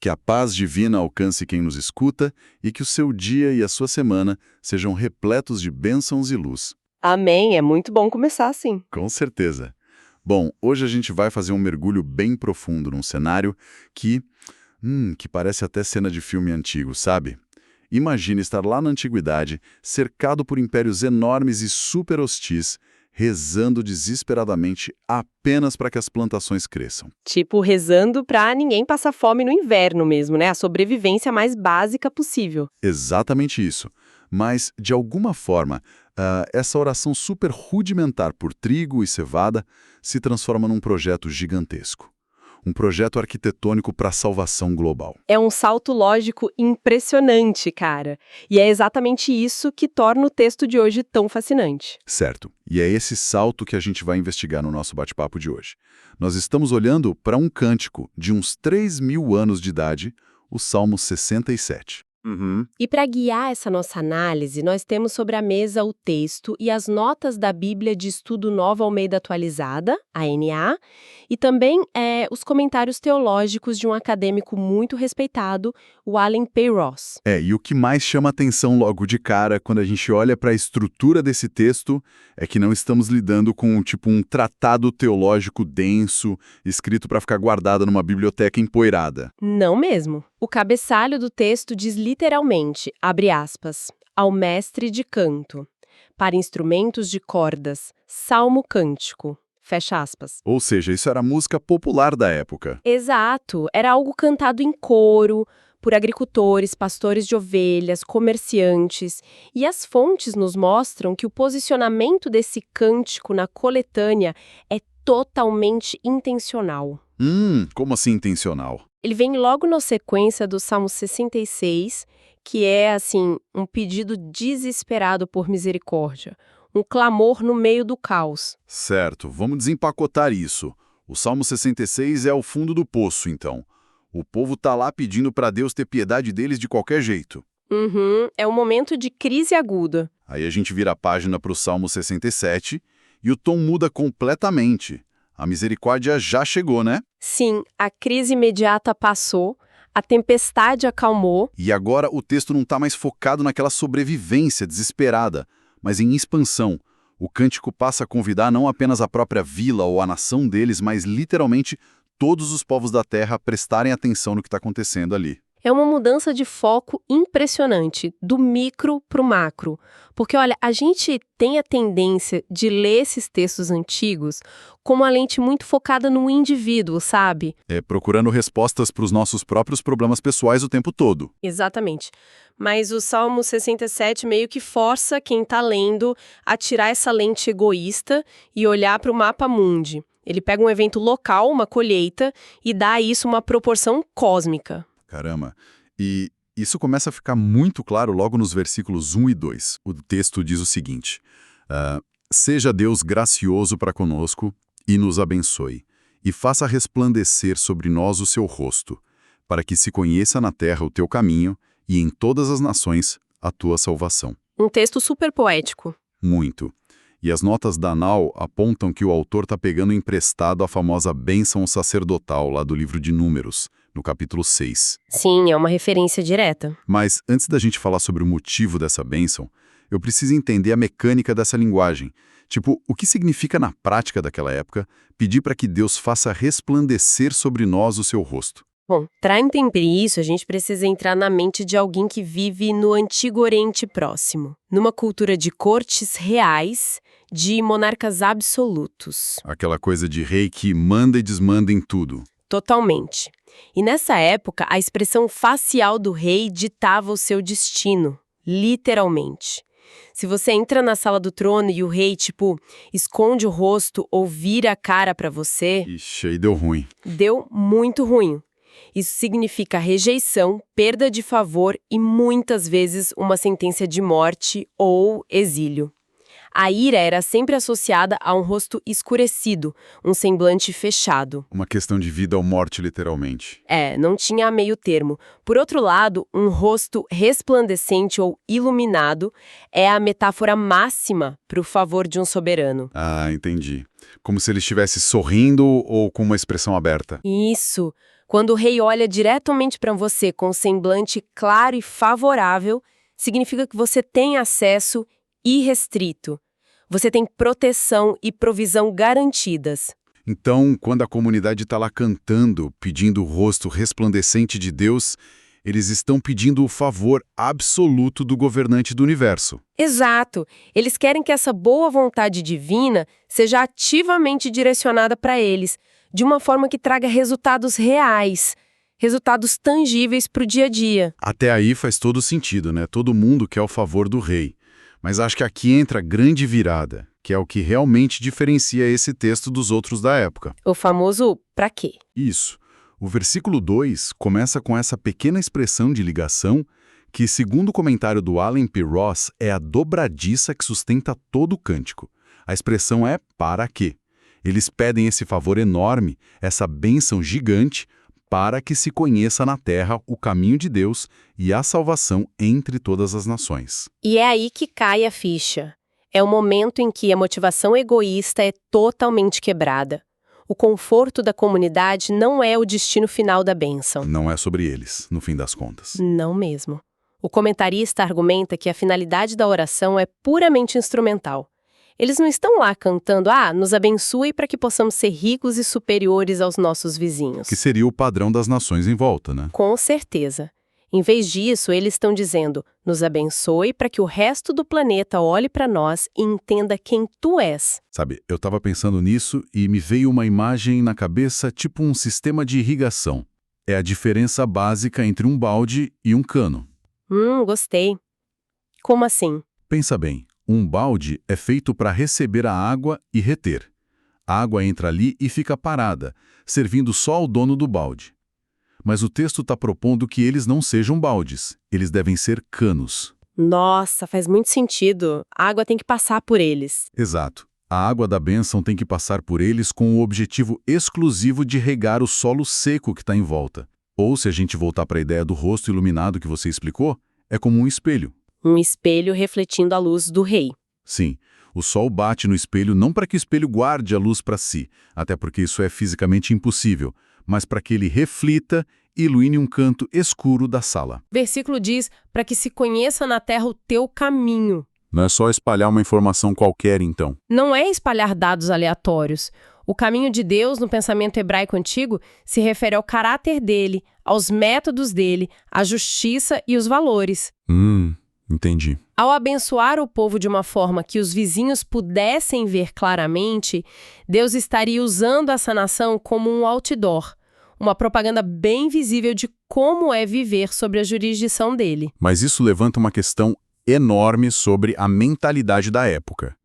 Que a paz divina alcance quem nos escuta e que o seu dia e a sua semana sejam repletos de bênçãos e luz. Amém, é muito bom começar assim. Com certeza. Bom, hoje a gente vai fazer um mergulho bem profundo num cenário que parece até cena de filme antigo, sabe? Imagine estar lá na antiguidade, cercado por impérios enormes e super hostis, rezando desesperadamente apenas para que as plantações cresçam. Tipo, rezando pra ninguém passar fome no inverno mesmo, né? A sobrevivência mais básica possível. Exatamente isso. Mas, de alguma forma, essa oração super rudimentar por trigo e cevada se transforma num projeto gigantesco. Um projeto arquitetônico para a salvação global. É um salto lógico impressionante, cara. E é exatamente isso que torna o texto de hoje tão fascinante. Certo. E é esse salto que a gente vai investigar no nosso bate-papo de hoje. Nós estamos olhando para um cântico de uns 3.000 anos de idade, o Salmo 67. E para guiar essa nossa análise, nós temos sobre a mesa o texto e as notas da Bíblia de Estudo Nova Almeida Atualizada, a NA, e também os comentários teológicos de um acadêmico muito respeitado, o Allen P. Ross. E o que mais chama atenção logo de cara quando a gente olha para a estrutura desse texto é que não estamos lidando com um tratado teológico denso, escrito para ficar guardado numa biblioteca empoeirada. Não mesmo. O cabeçalho do texto diz literalmente, abre aspas, ao mestre de canto, para instrumentos de cordas, salmo cântico, fecha aspas. Ou seja, isso era música popular da época. Exato, era algo cantado em coro, por agricultores, pastores de ovelhas, comerciantes, e as fontes nos mostram que o posicionamento desse cântico na coletânea é totalmente intencional. Como assim intencional? Ele vem logo na sequência do Salmo 66, que é, assim, um pedido desesperado por misericórdia, um clamor no meio do caos. Certo, vamos desempacotar isso. O Salmo 66 é o fundo do poço, então. O povo tá lá pedindo para Deus ter piedade deles de qualquer jeito. É um momento de crise aguda. Aí a gente vira a página para o Salmo 67 e o tom muda completamente. A misericórdia já chegou, né? Sim, a crise imediata passou, a tempestade acalmou. E agora o texto não está mais focado naquela sobrevivência desesperada, mas em expansão. O cântico passa a convidar não apenas a própria vila ou a nação deles, mas literalmente todos os povos da terra a prestarem atenção no que está acontecendo ali. É uma mudança de foco impressionante, do micro para o macro. Porque, olha, a gente tem a tendência de ler esses textos antigos com uma lente muito focada no indivíduo, sabe? Procurando respostas para os nossos próprios problemas pessoais o tempo todo. Exatamente. Mas o Salmo 67 meio que força quem está lendo a tirar essa lente egoísta e olhar para o mapa mundi. Ele pega um evento local, uma colheita, e dá a isso uma proporção cósmica. Caramba. E isso começa a ficar muito claro logo nos versículos 1 e 2. O texto diz o seguinte: seja Deus gracioso para conosco e nos abençoe, e faça resplandecer sobre nós o seu rosto, para que se conheça na terra o teu caminho e em todas as nações a tua salvação. Um texto super poético. Muito. E as notas da Nau apontam que o autor está pegando emprestado a famosa bênção sacerdotal lá do livro de Números, no capítulo 6. Sim, é uma referência direta. Mas antes da gente falar sobre o motivo dessa bênção, eu preciso entender a mecânica dessa linguagem. Tipo, o que significa na prática daquela época pedir para que Deus faça resplandecer sobre nós o seu rosto? Bom, para entender isso, a gente precisa entrar na mente de alguém que vive no Antigo Oriente Próximo, numa cultura de cortes reais, de monarcas absolutos. Aquela coisa de rei que manda e desmanda em tudo. Totalmente. E nessa época, a expressão facial do rei ditava o seu destino, literalmente. Se você entra na sala do trono e o rei, esconde o rosto ou vira a cara para você... Ixi, aí deu ruim. Deu muito ruim. Isso significa rejeição, perda de favor e muitas vezes uma sentença de morte ou exílio. A ira era sempre associada a um rosto escurecido, um semblante fechado. Uma questão de vida ou morte, literalmente. Não tinha meio termo. Por outro lado, um rosto resplandecente ou iluminado é a metáfora máxima para o favor de um soberano. Ah, entendi. Como se ele estivesse sorrindo ou com uma expressão aberta. Isso. Quando o rei olha diretamente para você com um semblante claro e favorável, significa que você tem acesso irrestrito. Você tem proteção e provisão garantidas. Então, quando a comunidade está lá cantando, pedindo o rosto resplandecente de Deus, eles estão pedindo o favor absoluto do governante do universo. Exato. Eles querem que essa boa vontade divina seja ativamente direcionada para eles, de uma forma que traga resultados reais, resultados tangíveis para o dia a dia. Até aí faz todo sentido, né? Todo mundo quer o favor do rei. Mas acho que aqui entra a grande virada, que é o que realmente diferencia esse texto dos outros da época. O famoso pra quê? Isso. O versículo 2 começa com essa pequena expressão de ligação que, segundo o comentário do Allen P. Ross, é a dobradiça que sustenta todo o cântico. A expressão é para quê? Eles pedem esse favor enorme, essa bênção gigante, para que se conheça na terra o caminho de Deus e a salvação entre todas as nações. E é aí que cai a ficha. É o momento em que a motivação egoísta é totalmente quebrada. O conforto da comunidade não é o destino final da bênção. Não é sobre eles, no fim das contas. Não mesmo. O comentarista argumenta que a finalidade da oração é puramente instrumental. Eles não estão lá cantando, nos abençoe para que possamos ser ricos e superiores aos nossos vizinhos. Que seria o padrão das nações em volta, né? Com certeza. Em vez disso, eles estão dizendo, nos abençoe para que o resto do planeta olhe para nós e entenda quem tu és. Sabe, eu estava pensando nisso e me veio uma imagem na cabeça tipo um sistema de irrigação. É a diferença básica entre um balde e um cano. Gostei. Como assim? Pensa bem, um balde é feito para receber a água e reter. A água entra ali e fica parada, servindo só ao dono do balde. Mas o texto está propondo que eles não sejam baldes, eles devem ser canos. Nossa, faz muito sentido. A água tem que passar por eles. Exato. A água da bênção tem que passar por eles com o objetivo exclusivo de regar o solo seco que está em volta. Ou, se a gente voltar para a ideia do rosto iluminado que você explicou, é como um espelho. Um espelho refletindo a luz do rei. Sim, o sol bate no espelho não para que o espelho guarde a luz para si, até porque isso é fisicamente impossível, mas para que ele reflita e ilumine um canto escuro da sala. O versículo diz, para que se conheça na terra o teu caminho. Não é só espalhar uma informação qualquer, então. Não é espalhar dados aleatórios. O caminho de Deus, no pensamento hebraico antigo, se refere ao caráter dele, aos métodos dele, à justiça e os valores. Entendi. Ao abençoar o povo de uma forma que os vizinhos pudessem ver claramente, Deus estaria usando essa nação como um outdoor, uma propaganda bem visível de como é viver sob a jurisdição dele. Mas isso levanta uma questão enorme sobre a mentalidade da época.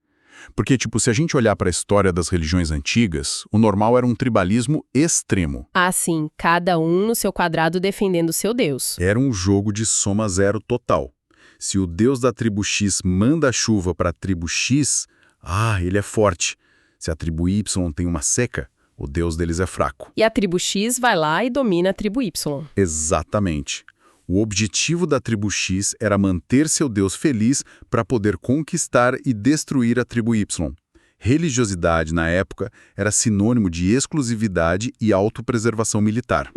Porque, se a gente olhar para a história das religiões antigas, o normal era um tribalismo extremo. Assim, cada um no seu quadrado defendendo o seu Deus. Era um jogo de soma zero total. Se o Deus da tribo X manda a chuva para a tribo X, ele é forte. Se a tribo Y tem uma seca, o Deus deles é fraco. E a tribo X vai lá e domina a tribo Y. Exatamente. O objetivo da tribo X era manter seu Deus feliz para poder conquistar e destruir a tribo Y. Religiosidade, na época, era sinônimo de exclusividade e autopreservação militar.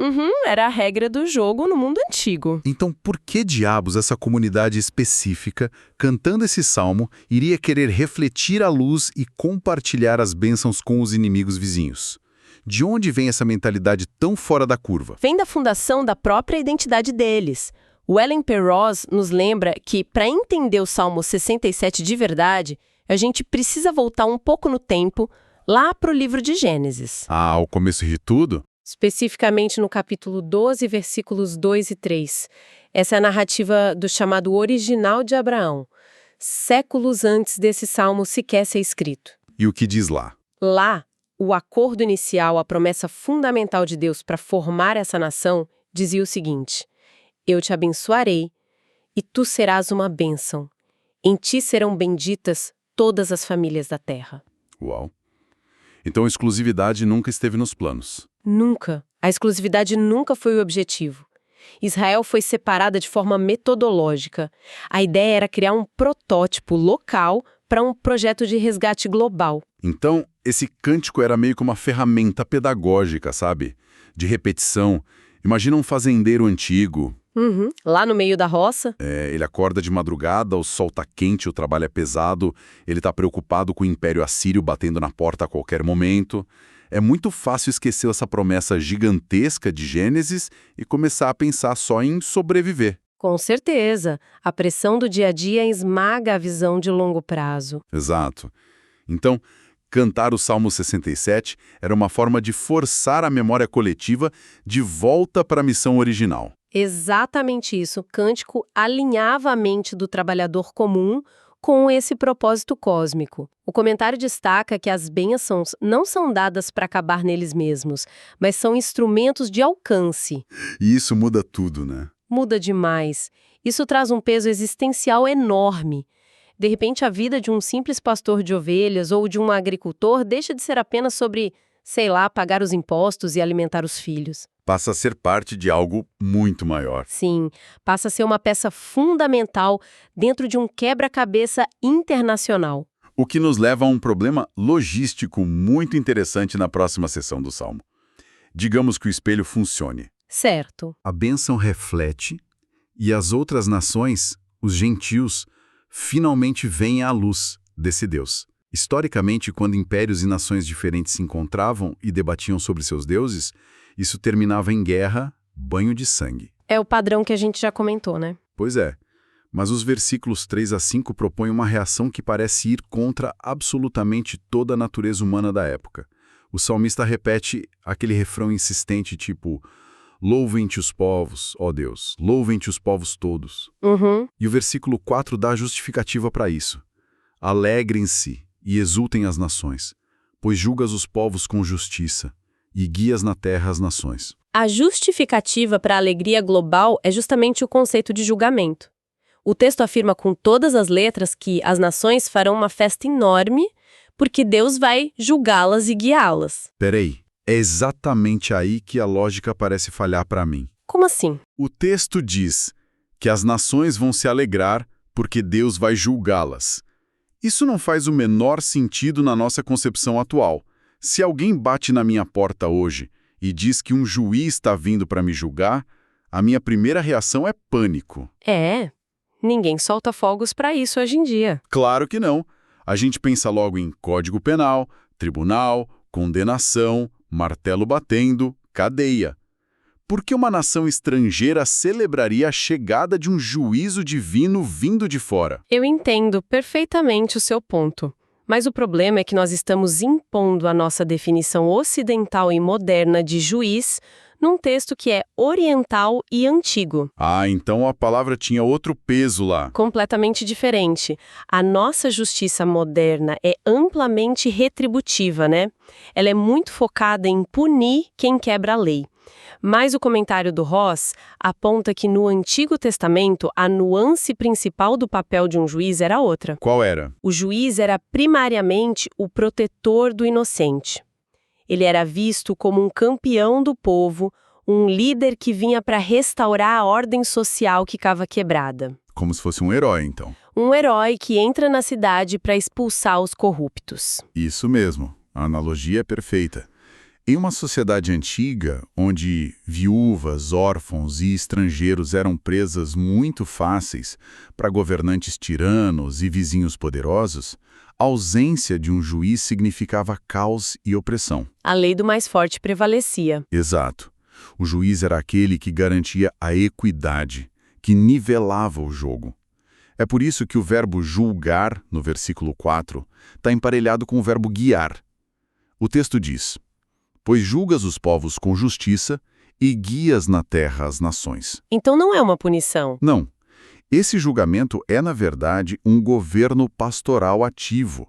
Era a regra do jogo no mundo antigo. Então, por que diabos essa comunidade específica, cantando esse salmo, iria querer refletir a luz e compartilhar as bênçãos com os inimigos vizinhos? De onde vem essa mentalidade tão fora da curva? Vem da fundação da própria identidade deles. O Allen P. Ross nos lembra que, para entender o Salmo 67 de verdade, a gente precisa voltar um pouco no tempo, lá para o livro de Gênesis. Ao começo de tudo? Especificamente no capítulo 12, versículos 2 e 3. Essa é a narrativa do chamado original de Abraão, séculos antes desse salmo sequer ser escrito. E o que diz lá? Lá, o acordo inicial, a promessa fundamental de Deus para formar essa nação, dizia o seguinte: eu te abençoarei e tu serás uma bênção. Em ti serão benditas todas as famílias da terra. Uau! Então a exclusividade nunca esteve nos planos. Nunca. A exclusividade nunca foi o objetivo. Israel foi separada de forma metodológica. A ideia era criar um protótipo local para um projeto de resgate global. Então, esse cântico era meio que uma ferramenta pedagógica, sabe? De repetição, Imagina um fazendeiro antigo. Uhum. Lá no meio da roça? Ele acorda de madrugada, o sol tá quente, o trabalho é pesado, ele tá preocupado com o Império Assírio batendo na porta a qualquer momento. É muito fácil esquecer essa promessa gigantesca de Gênesis e começar a pensar só em sobreviver. Com certeza. A pressão do dia a dia esmaga a visão de longo prazo. Exato. Então, cantar o Salmo 67 era uma forma de forçar a memória coletiva de volta para a missão original. Exatamente isso. O cântico alinhava a mente do trabalhador comum com esse propósito cósmico. O comentário destaca que as bênçãos não são dadas para acabar neles mesmos, mas são instrumentos de alcance. E isso muda tudo, né? Muda demais. Isso traz um peso existencial enorme. De repente, a vida de um simples pastor de ovelhas ou de um agricultor deixa de ser apenas sobre, sei lá, pagar os impostos e alimentar os filhos. Passa a ser parte de algo muito maior. Sim, passa a ser uma peça fundamental dentro de um quebra-cabeça internacional. O que nos leva a um problema logístico muito interessante na próxima sessão do Salmo. Digamos que o espelho funcione. Certo. A bênção reflete e as outras nações, os gentios, finalmente veem à luz desse Deus. Historicamente, quando impérios e nações diferentes se encontravam e debatiam sobre seus deuses, isso terminava em guerra, banho de sangue. É o padrão que a gente já comentou, né? Pois é, mas os versículos 3 a 5 propõem uma reação que parece ir contra absolutamente toda a natureza humana da época. O salmista repete aquele refrão insistente tipo: louvem-te os povos, ó Deus, louvem-te os povos todos. Uhum. E o versículo 4 dá a justificativa para isso. Alegrem-se e exultem as nações, pois julgas os povos com justiça e guias na terra as nações. A justificativa para a alegria global é justamente o conceito de julgamento. O texto afirma com todas as letras que as nações farão uma festa enorme porque Deus vai julgá-las e guiá-las. Peraí, é exatamente aí que a lógica parece falhar para mim. Como assim? O texto diz que as nações vão se alegrar porque Deus vai julgá-las. Isso não faz o menor sentido na nossa concepção atual. Se alguém bate na minha porta hoje e diz que um juiz está vindo para me julgar, a minha primeira reação é pânico. Ninguém solta fogos para isso hoje em dia. Claro que não. A gente pensa logo em Código Penal, tribunal, condenação, martelo batendo, cadeia. Por que uma nação estrangeira celebraria a chegada de um juízo divino vindo de fora? Eu entendo perfeitamente o seu ponto. Mas o problema é que nós estamos impondo a nossa definição ocidental e moderna de juiz num texto que é oriental e antigo. Ah, então a palavra tinha outro peso lá. Completamente diferente. A nossa justiça moderna é amplamente retributiva, né? Ela é muito focada em punir quem quebra a lei. Mas o comentário do Ross aponta que no Antigo Testamento a nuance principal do papel de um juiz era outra. Qual era? O juiz era primariamente o protetor do inocente. Ele era visto como um campeão do povo, um líder que vinha para restaurar a ordem social que estava quebrada. Como se fosse um herói, então. Um herói que entra na cidade para expulsar os corruptos. Isso mesmo. A analogia é perfeita. Em uma sociedade antiga, onde viúvas, órfãos e estrangeiros eram presas muito fáceis para governantes tiranos e vizinhos poderosos, a ausência de um juiz significava caos e opressão. A lei do mais forte prevalecia. Exato. O juiz era aquele que garantia a equidade, que nivelava o jogo. É por isso que o verbo julgar, no versículo 4, está emparelhado com o verbo guiar. O texto diz: pois julgas os povos com justiça e guias na terra as nações. Então não é uma punição. Não. Esse julgamento é, na verdade, um governo pastoral ativo.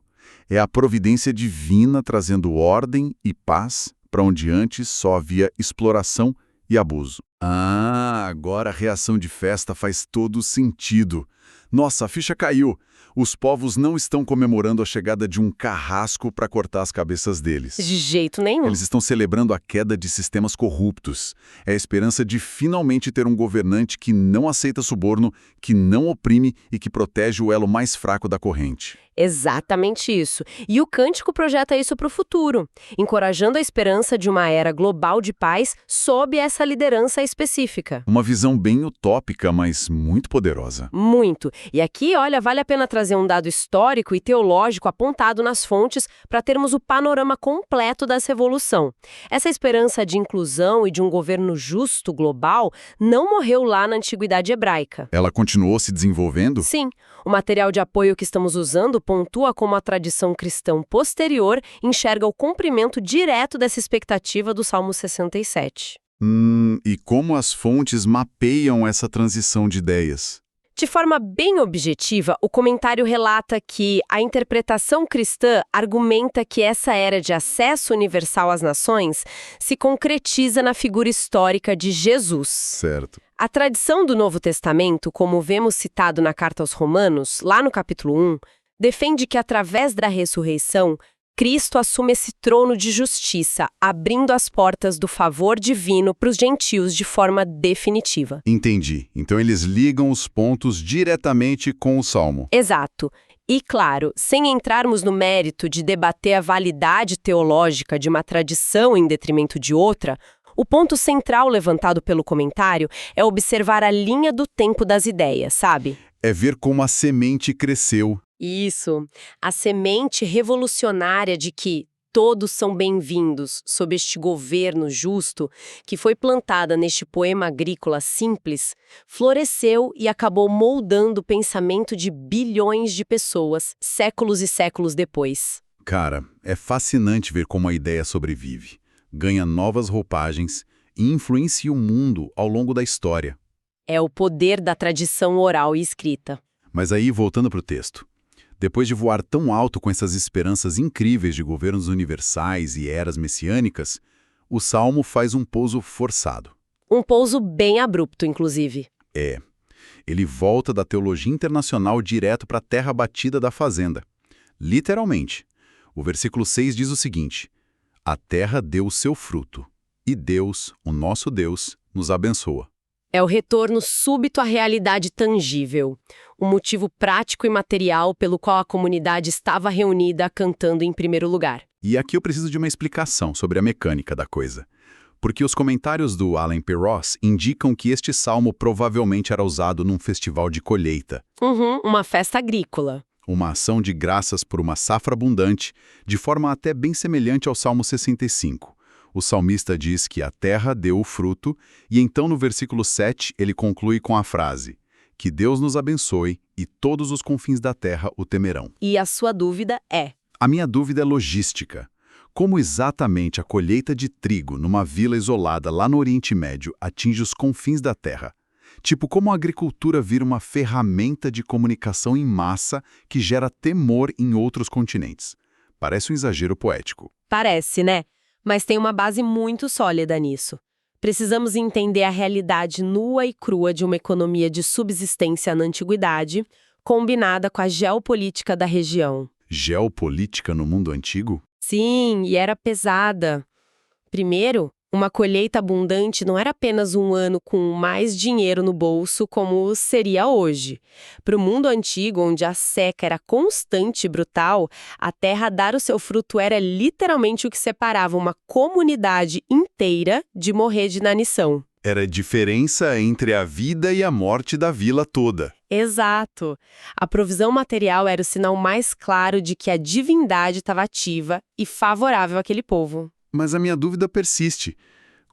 É a providência divina trazendo ordem e paz para onde antes só havia exploração e abuso. Ah, agora a reação de festa faz todo sentido. Nossa, a ficha caiu. Os povos não estão comemorando a chegada de um carrasco para cortar as cabeças deles. De jeito nenhum. Eles estão celebrando a queda de sistemas corruptos. É a esperança de finalmente ter um governante que não aceita suborno, que não oprime e que protege o elo mais fraco da corrente. Exatamente isso. E o cântico projeta isso para o futuro, encorajando a esperança de uma era global de paz sob essa liderança específica. Uma visão bem utópica, mas muito poderosa. Muito. E aqui, olha, vale a pena trazer um dado histórico e teológico apontado nas fontes para termos o panorama completo dessa evolução. Essa esperança de inclusão e de um governo justo global não morreu lá na antiguidade hebraica. Ela continuou se desenvolvendo? Sim, o material de apoio que estamos usando pontua como a tradição cristã posterior enxerga o cumprimento direto dessa expectativa do Salmo 67. E como as fontes mapeiam essa transição de ideias? De forma bem objetiva, o comentário relata que a interpretação cristã argumenta que essa era de acesso universal às nações se concretiza na figura histórica de Jesus. Certo. A tradição do Novo Testamento, como vemos citado na Carta aos Romanos, lá no capítulo 1, defende que através da ressurreição, Cristo assume esse trono de justiça, abrindo as portas do favor divino para os gentios de forma definitiva. Entendi. Então eles ligam os pontos diretamente com o Salmo. Exato. E, claro, sem entrarmos no mérito de debater a validade teológica de uma tradição em detrimento de outra, o ponto central levantado pelo comentário é observar a linha do tempo das ideias, sabe? É ver como a semente cresceu. Isso. A semente revolucionária de que todos são bem-vindos sob este governo justo, que foi plantada neste poema agrícola simples, floresceu e acabou moldando o pensamento de bilhões de pessoas, séculos e séculos depois. Cara, é fascinante ver como a ideia sobrevive, ganha novas roupagens e influencia o mundo ao longo da história. É o poder da tradição oral e escrita. Mas aí, voltando para o texto. Depois de voar tão alto com essas esperanças incríveis de governos universais e eras messiânicas, o Salmo faz um pouso forçado. Um pouso bem abrupto, inclusive. É. Ele volta da teologia internacional direto para a terra batida da fazenda. Literalmente. O versículo 6 diz o seguinte: a terra deu o seu fruto, e Deus, o nosso Deus, nos abençoa. É o retorno súbito à realidade tangível, o motivo prático e material pelo qual a comunidade estava reunida cantando em primeiro lugar. E aqui eu preciso de uma explicação sobre a mecânica da coisa. Porque os comentários do Alan P. Ross indicam que este salmo provavelmente era usado num festival de colheita. Uma festa agrícola. Uma ação de graças por uma safra abundante, de forma até bem semelhante ao Salmo 65. O salmista diz que a terra deu o fruto, e então no versículo 7 ele conclui com a frase: que Deus nos abençoe e todos os confins da terra o temerão. E a sua dúvida é? A minha dúvida é logística. Como exatamente a colheita de trigo numa vila isolada lá no Oriente Médio atinge os confins da terra? Tipo, como a agricultura vira uma ferramenta de comunicação em massa que gera temor em outros continentes. Parece um exagero poético. Parece, né? Mas tem uma base muito sólida nisso. Precisamos entender a realidade nua e crua de uma economia de subsistência na antiguidade, combinada com a geopolítica da região. Geopolítica no mundo antigo? Sim, e era pesada. Primeiro, uma colheita abundante não era apenas um ano com mais dinheiro no bolso como seria hoje. Para o mundo antigo, onde a seca era constante e brutal, a terra dar o seu fruto era literalmente o que separava uma comunidade inteira de morrer de inanição. Era a diferença entre a vida e a morte da vila toda. Exato. A provisão material era o sinal mais claro de que a divindade estava ativa e favorável àquele povo. Mas a minha dúvida persiste.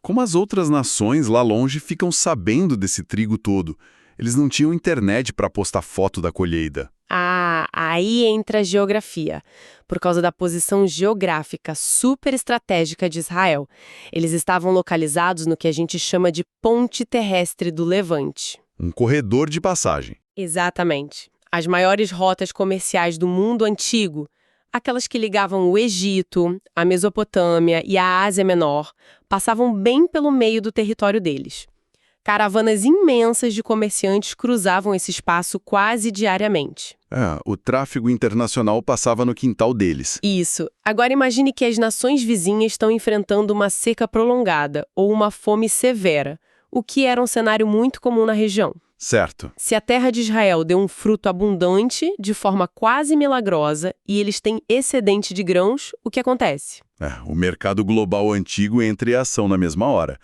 Como as outras nações lá longe ficam sabendo desse trigo todo? Eles não tinham internet para postar foto da colheita. Ah, aí entra a geografia. Por causa da posição geográfica super estratégica de Israel. Eles estavam localizados no que a gente chama de ponte terrestre do Levante. Um corredor de passagem. Exatamente. As maiores rotas comerciais do mundo antigo, aquelas que ligavam o Egito, a Mesopotâmia e a Ásia Menor, passavam bem pelo meio do território deles. Caravanas imensas de comerciantes cruzavam esse espaço quase diariamente. O tráfego internacional passava no quintal deles. Isso. Agora imagine que as nações vizinhas estão enfrentando uma seca prolongada ou uma fome severa, o que era um cenário muito comum na região. Certo. Se a terra de Israel deu um fruto abundante, de forma quase milagrosa, e eles têm excedente de grãos, o que acontece? O mercado global antigo entra em ação na mesma hora.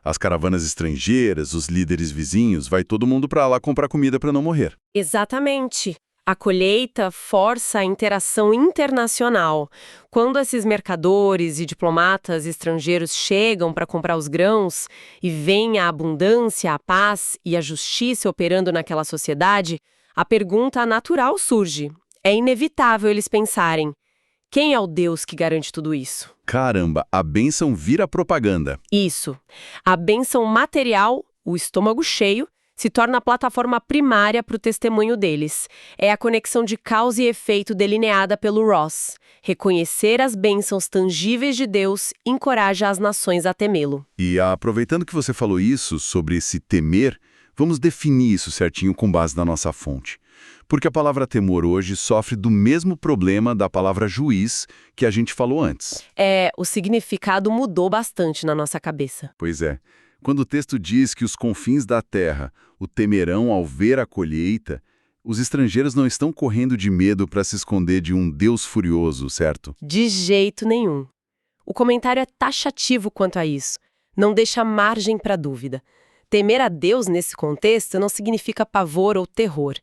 As caravanas estrangeiras, os líderes vizinhos, vai todo mundo para lá comprar comida para não morrer. Exatamente. A colheita força a interação internacional. Quando esses mercadores e diplomatas estrangeiros chegam para comprar os grãos e veem a abundância, a paz e a justiça operando naquela sociedade, a pergunta natural surge. É inevitável eles pensarem: quem é o Deus que garante tudo isso? Caramba, a bênção vira propaganda. Isso. A bênção material, o estômago cheio, se torna a plataforma primária para o testemunho deles. É a conexão de causa e efeito delineada pelo Ross. Reconhecer as bênçãos tangíveis de Deus encoraja as nações a temê-lo. E aproveitando que você falou isso, sobre esse temer, vamos definir isso certinho com base na nossa fonte. Porque a palavra temor hoje sofre do mesmo problema da palavra juiz que a gente falou antes. O significado mudou bastante na nossa cabeça. Pois é. Quando o texto diz que os confins da terra o temerão ao ver a colheita, os estrangeiros não estão correndo de medo para se esconder de um Deus furioso, certo? De jeito nenhum. O comentário é taxativo quanto a isso. Não deixa margem para dúvida. Temer a Deus nesse contexto não significa pavor ou terror.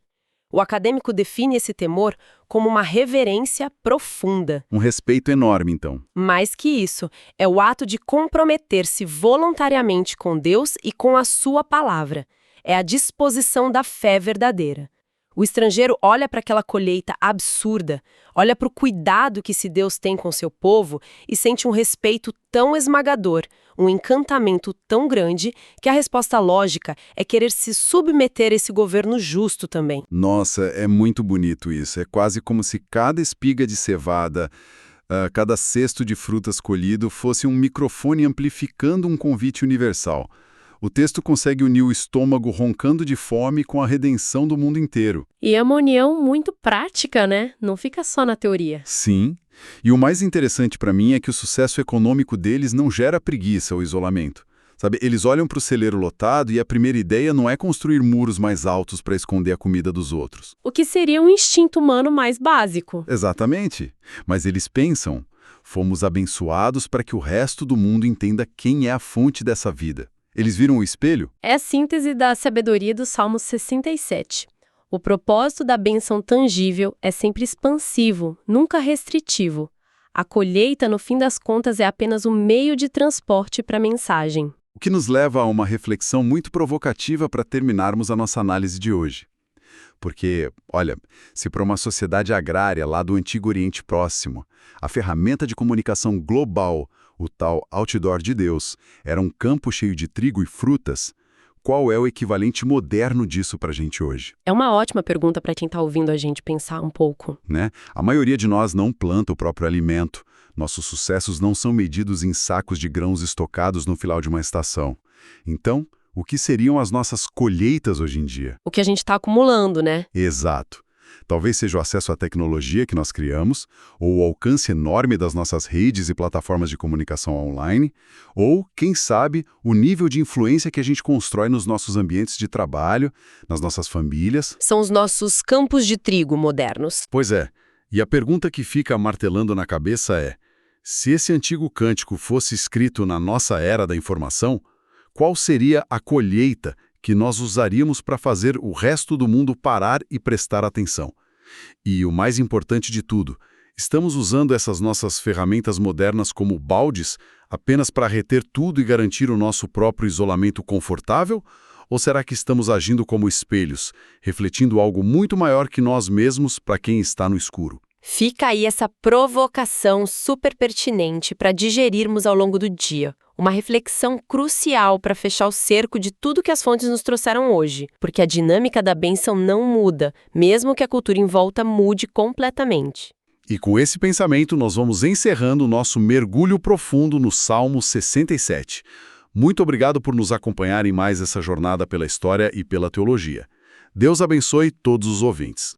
O acadêmico define esse temor como uma reverência profunda. Um respeito enorme, então. Mais que isso, é o ato de comprometer-se voluntariamente com Deus e com a sua palavra. É a disposição da fé verdadeira. O estrangeiro olha para aquela colheita absurda, olha para o cuidado que esse Deus tem com seu povo e sente um respeito tão esmagador, um encantamento tão grande, que a resposta lógica é querer se submeter a esse governo justo também. Nossa, é muito bonito isso. É quase como se cada espiga de cevada, cada cesto de frutas colhido fosse um microfone amplificando um convite universal. O texto consegue unir o estômago roncando de fome com a redenção do mundo inteiro. E é uma união muito prática, né? Não fica só na teoria. Sim. E o mais interessante para mim é que o sucesso econômico deles não gera preguiça ou isolamento. Sabe, eles olham para o celeiro lotado e a primeira ideia não é construir muros mais altos para esconder a comida dos outros. O que seria um instinto humano mais básico. Exatamente. Mas eles pensam: fomos abençoados para que o resto do mundo entenda quem é a fonte dessa vida. Eles viram o espelho? É a síntese da sabedoria do Salmo 67. O propósito da bênção tangível é sempre expansivo, nunca restritivo. A colheita, no fim das contas, é apenas um meio de transporte para a mensagem. O que nos leva a uma reflexão muito provocativa para terminarmos a nossa análise de hoje. Porque, olha, se para uma sociedade agrária lá do Antigo Oriente Próximo, a ferramenta de comunicação global, o tal outdoor de Deus, era um campo cheio de trigo e frutas, qual é o equivalente moderno disso para a gente hoje? É uma ótima pergunta para quem está ouvindo a gente pensar um pouco. Né? A maioria de nós não planta o próprio alimento. Nossos sucessos não são medidos em sacos de grãos estocados no final de uma estação. Então, o que seriam as nossas colheitas hoje em dia? O que a gente está acumulando, né? Exato. Talvez seja o acesso à tecnologia que nós criamos, ou o alcance enorme das nossas redes e plataformas de comunicação online, ou, quem sabe, o nível de influência que a gente constrói nos nossos ambientes de trabalho, nas nossas famílias. São os nossos campos de trigo modernos. Pois é. E a pergunta que fica martelando na cabeça é: se esse antigo cântico fosse escrito na nossa era da informação, qual seria a colheita que nós usaríamos para fazer o resto do mundo parar e prestar atenção? E o mais importante de tudo, estamos usando essas nossas ferramentas modernas como baldes apenas para reter tudo e garantir o nosso próprio isolamento confortável? Ou será que estamos agindo como espelhos, refletindo algo muito maior que nós mesmos para quem está no escuro? Fica aí essa provocação super pertinente para digerirmos ao longo do dia. Uma reflexão crucial para fechar o cerco de tudo que as fontes nos trouxeram hoje, porque a dinâmica da bênção não muda, mesmo que a cultura em volta mude completamente. E com esse pensamento nós vamos encerrando o nosso mergulho profundo no Salmo 67. Muito obrigado por nos acompanhar em mais essa jornada pela história e pela teologia. Deus abençoe todos os ouvintes.